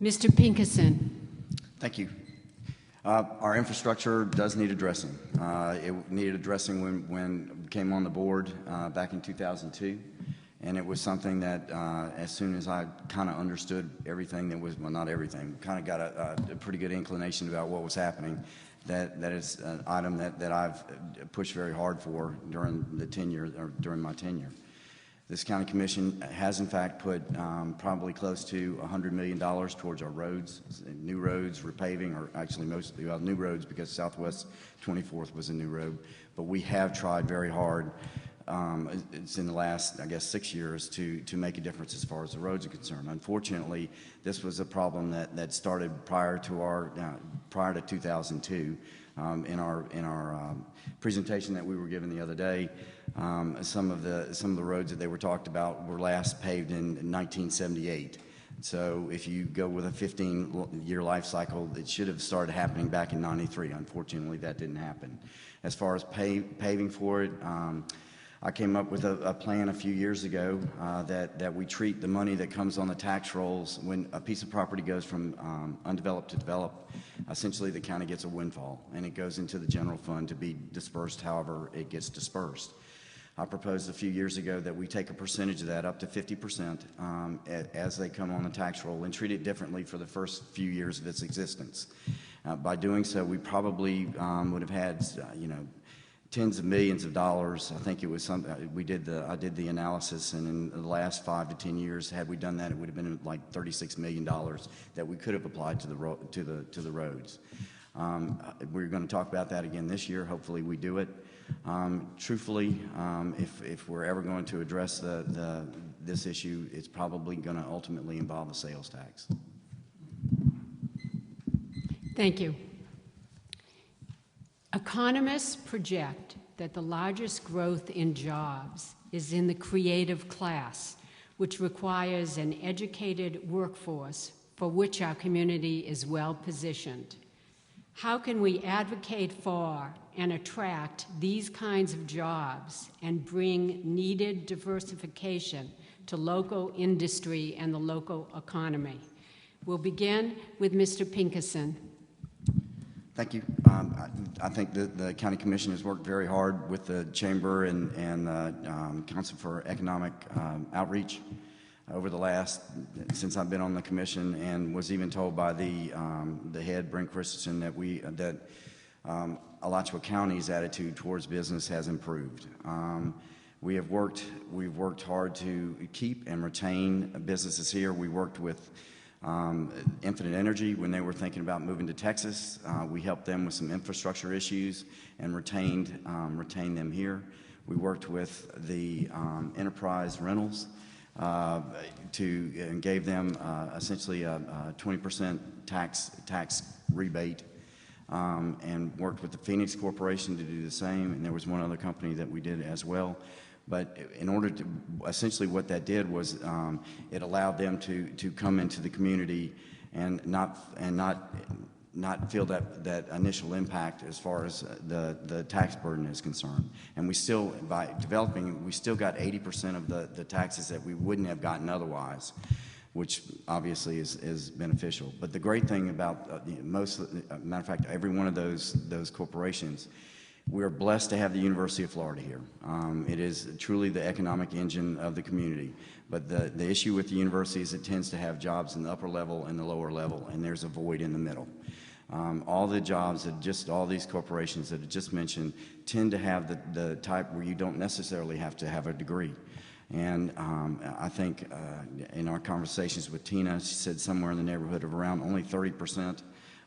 Mr. Pinkerson. Thank you. Our infrastructure does need addressing. It needed addressing when we came on the board back in 2002. And it was something that as soon as I kind of understood everything that was, well, not everything, kind of got a pretty good inclination about what was happening, that is an item that I've pushed very hard for during the tenure, or during my tenure. This county commission has in fact put probably close to $100 million towards our roads, new roads, repaving, or actually mostly new roads, because Southwest 24th was a new road. But we have tried very hard. It's in the last, I guess, 6 years to make a difference as far as the roads are concerned. Unfortunately, this was a problem that started prior to 2002. In our presentation that we were given the other day, some of the roads that they were talked about were last paved in 1978. So if you go with a 15-year life cycle, it should have started happening back in '93. Unfortunately, that didn't happen. As far as paving for it, I came up with a plan a few years ago that we treat the money that comes on the tax rolls when a piece of property goes from undeveloped to developed. Essentially, the county gets a windfall, and it goes into the general fund to be dispersed however it gets dispersed. I proposed a few years ago that we take a percentage of that, up to 50%, as they come on the tax roll, and treat it differently for the first few years of its existence. By doing so, we probably would have had, tens of millions of dollars. I think it was something I did the analysis, and in the last 5 to 10 years, had we done that, it would have been like $36 million that we could have applied to the roads. We're going to talk about that again this year. Hopefully, we do it. Truthfully, if we're ever going to address this issue, it's probably going to ultimately involve a sales tax. Thank you. Economists project that the largest growth in jobs is in the creative class, which requires an educated workforce for which our community is well positioned. How can we advocate for and attract these kinds of jobs and bring needed diversification to local industry and the local economy? We'll begin with Mr. Pinkerson. Thank you. I think the County Commission has worked very hard with the Chamber and Council for Economic Outreach over the since I've been on the Commission, and was even told by the head, Brent Christensen, that Alachua County's attitude towards business has improved. We've worked hard to keep and retain businesses here. We worked with Infinite Energy when they were thinking about moving to Texas. We helped them with some infrastructure issues and retained them here. We worked with the Enterprise Rentals and gave them essentially a 20% tax rebate, and worked with the Phoenix Corporation to do the same, and there was one other company that we did as well. But in order to, essentially what that did was it allowed them to come into the community and not feel that initial impact as far as the tax burden is concerned. And we still, by developing, we still got 80% of the taxes that we wouldn't have gotten otherwise, which obviously is beneficial. But the great thing about matter of fact, every one of those corporations, we're blessed to have the University of Florida here. It is truly the economic engine of the community. But the issue with the university is it tends to have jobs in the upper level and the lower level, and there's a void in the middle. All the jobs all these corporations that I just mentioned tend to have the type where you don't necessarily have to have a degree. And I think in our conversations with Tina, she said somewhere in the neighborhood of around only 30%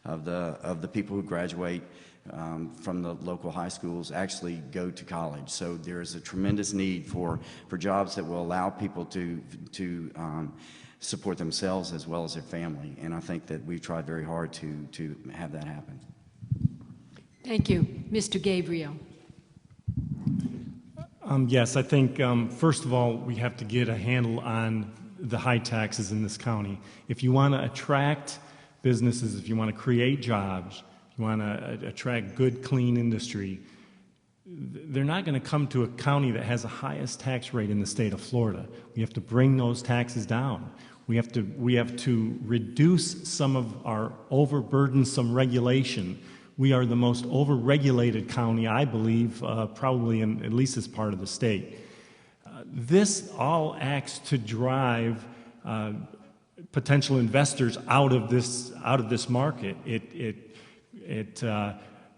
of the people who graduate from the local high schools actually go to college. So there is a tremendous need for jobs that will allow people to support themselves as well as their family. And I think that we've tried very hard to have that happen. Thank you. Mr. Gabriel. Yes, I think, first of all, we have to get a handle on the high taxes in this county. If you want to attract businesses, if you want to create jobs, if you want to attract good, clean industry, they're not going to come to a county that has the highest tax rate in the state of Florida. We have to bring those taxes down. We have to reduce some of our overburdensome regulation. We are the most overregulated county, I believe, probably in at least this part of the state. This all acts to drive potential investors out of this market.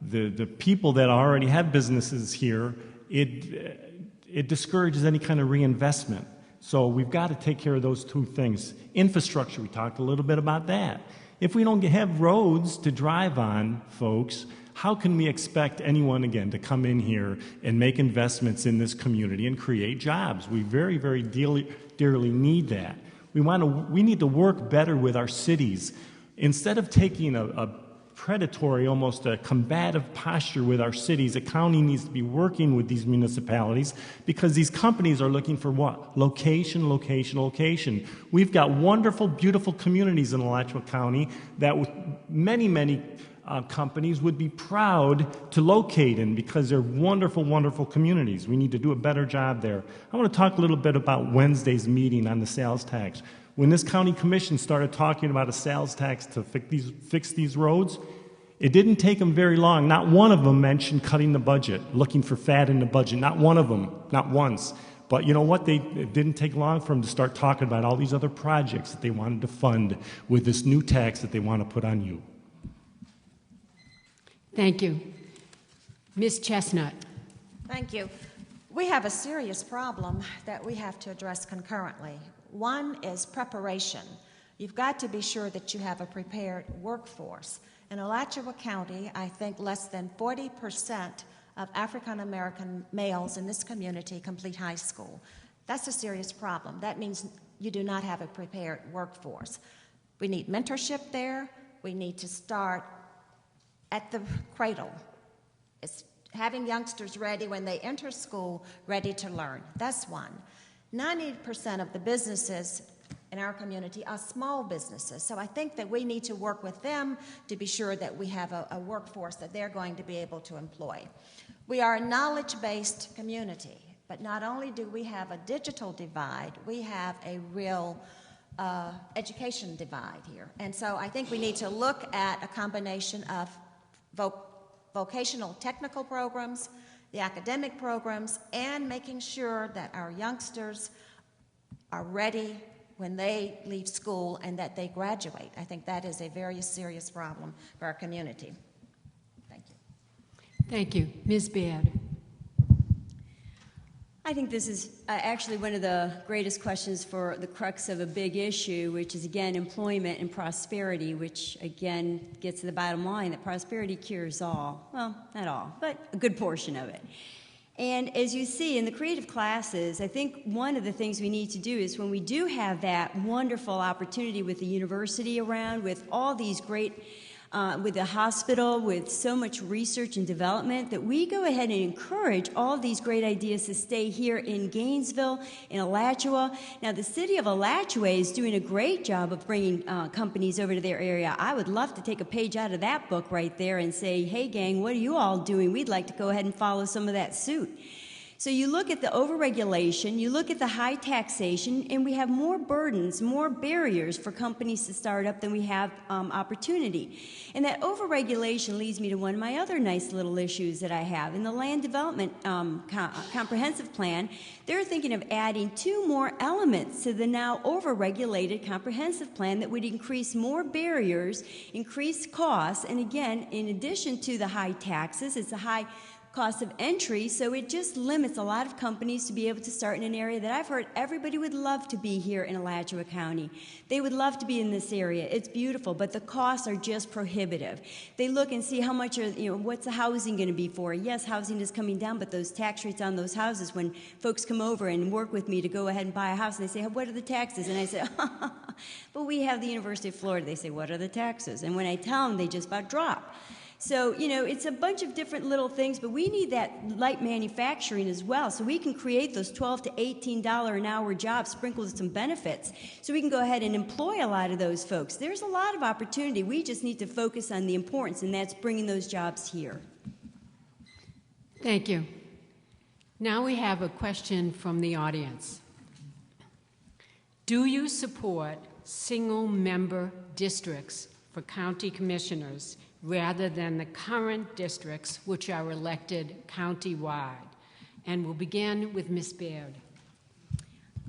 The people that already have businesses here, it discourages any kind of reinvestment. So we've got to take care of those two things. Infrastructure, we talked a little bit about that. If we don't have roads to drive on, folks, how can we expect anyone, again, to come in here and make investments in this community and create jobs? We very, very dearly need that. We need to work better with our cities. Instead of taking a predatory, almost a combative posture with our cities, the county needs to be working with these municipalities because these companies are looking for what? Location, location, location. We've got wonderful, beautiful communities in Alachua County that many, many companies would be proud to locate in because they're wonderful, wonderful communities. We need to do a better job there. I want to talk a little bit about Wednesday's meeting on the sales tax. When this county commission started talking about a sales tax to fix these roads, it didn't take them very long. Not one of them mentioned cutting the budget, looking for fat in the budget. Not one of them, not once. But you know what? It didn't take long for them to start talking about all these other projects that they wanted to fund with this new tax that they want to put on you. Thank you. Ms. Chestnut. Thank you. We have a serious problem that we have to address concurrently. One is preparation. You've got to be sure that you have a prepared workforce. In Alachua County, I think less than 40% of African American males in this community complete high school. That's a serious problem. That means you do not have a prepared workforce. We need mentorship there. We need to start at the cradle. It's having youngsters ready when they enter school, ready to learn. That's one. 90% of the businesses in our community are small businesses, so I think that we need to work with them to be sure that we have a workforce that they're going to be able to employ. We are a knowledge-based community, but not only do we have a digital divide, we have a real education divide here. And so I think we need to look at a combination of vocational technical programs, the academic programs, and making sure that our youngsters are ready when they leave school and that they graduate. I think that is a very serious problem for our community. Thank you. Thank you. Ms. Baird. I think this is actually one of the greatest questions for the crux of a big issue, which is, again, employment and prosperity, which, again, gets to the bottom line that prosperity cures all. Well, not all, but a good portion of it. And as you see in the creative classes, I think one of the things we need to do is when we do have that wonderful opportunity with the university around, with all these great with the hospital, with so much research and development, that we go ahead and encourage all of these great ideas to stay here in Gainesville, in Alachua. Now, the city of Alachua is doing a great job of bringing companies over to their area. I would love to take a page out of that book right there and say, hey, gang, what are you all doing? We'd like to go ahead and follow some of that suit. So you look at the overregulation, you look at the high taxation, and we have more burdens, more barriers for companies to start up than we have opportunity. And that overregulation leads me to one of my other nice little issues that I have. In the Land Development Comprehensive Plan, they're thinking of adding 2 more elements to the now overregulated comprehensive plan that would increase more barriers, increase costs, and again, in addition to the high taxes, it's a high cost of entry, so it just limits a lot of companies to be able to start in an area that I've heard everybody would love to be here in Alachua County. They would love to be in this area. It's beautiful, but the costs are just prohibitive. They look and see how much what's the housing going to be for? Yes, housing is coming down, but those tax rates on those houses, when folks come over and work with me to go ahead and buy a house, and they say, what are the taxes? And I say, but we have the University of Florida. They say, what are the taxes? And when I tell them, they just about drop. So, it's a bunch of different little things, but we need that light manufacturing as well, so we can create those $12 to $18 an hour jobs sprinkled with some benefits, so we can go ahead and employ a lot of those folks. There's a lot of opportunity. We just need to focus on the importance, and that's bringing those jobs here. Thank you. Now we have a question from the audience. Do you support single-member districts for county commissioners rather than the current districts, which are elected county-wide. And we'll begin with Ms. Baird.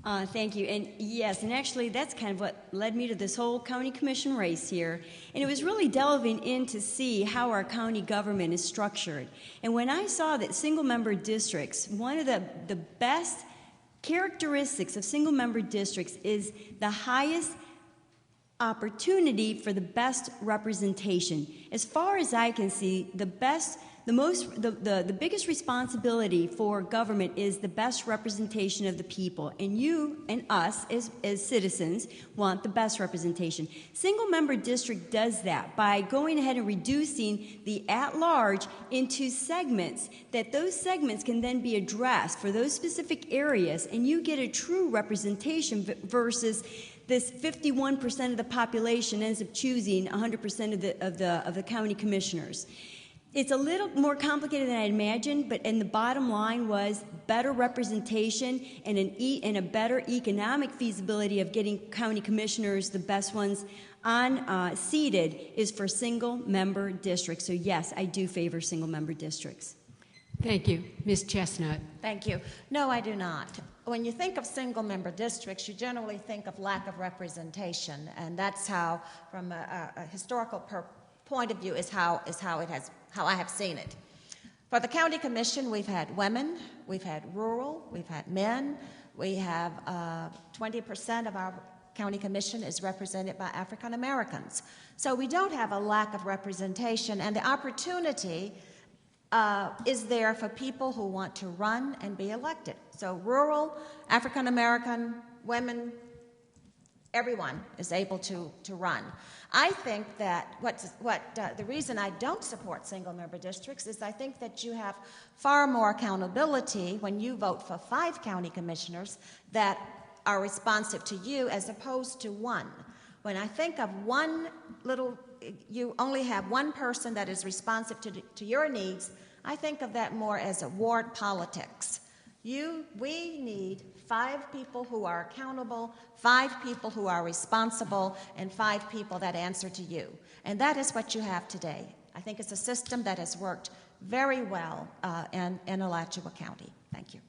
Thank you. And yes, and actually that's kind of what led me to this whole county commission race here. And it was really delving in to see how our county government is structured. And when I saw that single-member districts, one of the best characteristics of single-member districts is the highest opportunity for the best representation. As far as I can see, the biggest responsibility for government is the best representation of the people, and you and us as citizens want the best representation. Single-member district does that by going ahead and reducing the at-large into segments, that those segments can then be addressed for those specific areas, and you get a true representation versus this 51% of the population ends up choosing 100% of the county commissioners. It's a little more complicated than I imagined, but the bottom line was better representation and a better economic feasibility of getting county commissioners, the best ones, seated is for single-member districts. So yes, I do favor single-member districts. Thank you. Ms. Chestnut. Thank you. No, I do not. When you think of single-member districts, you generally think of lack of representation, and that's how, from a historical point of view, is how I have seen it. For the county commission, we've had women, we've had rural, we've had men. We have 20% of our county commission is represented by African Americans. So we don't have a lack of representation, and the opportunity is there for people who want to run and be elected. So rural, African American, women, everyone is able to run. I think that the reason I don't support single-member districts is I think that you have far more accountability when you vote for 5 county commissioners that are responsive to you as opposed to one. When I think of you only have one person that is responsive to your needs, I think of that more as a ward politics. We need 5 people who are accountable, 5 people who are responsible, and 5 people that answer to you. And that is what you have today. I think it's a system that has worked very well in Alachua County. Thank you.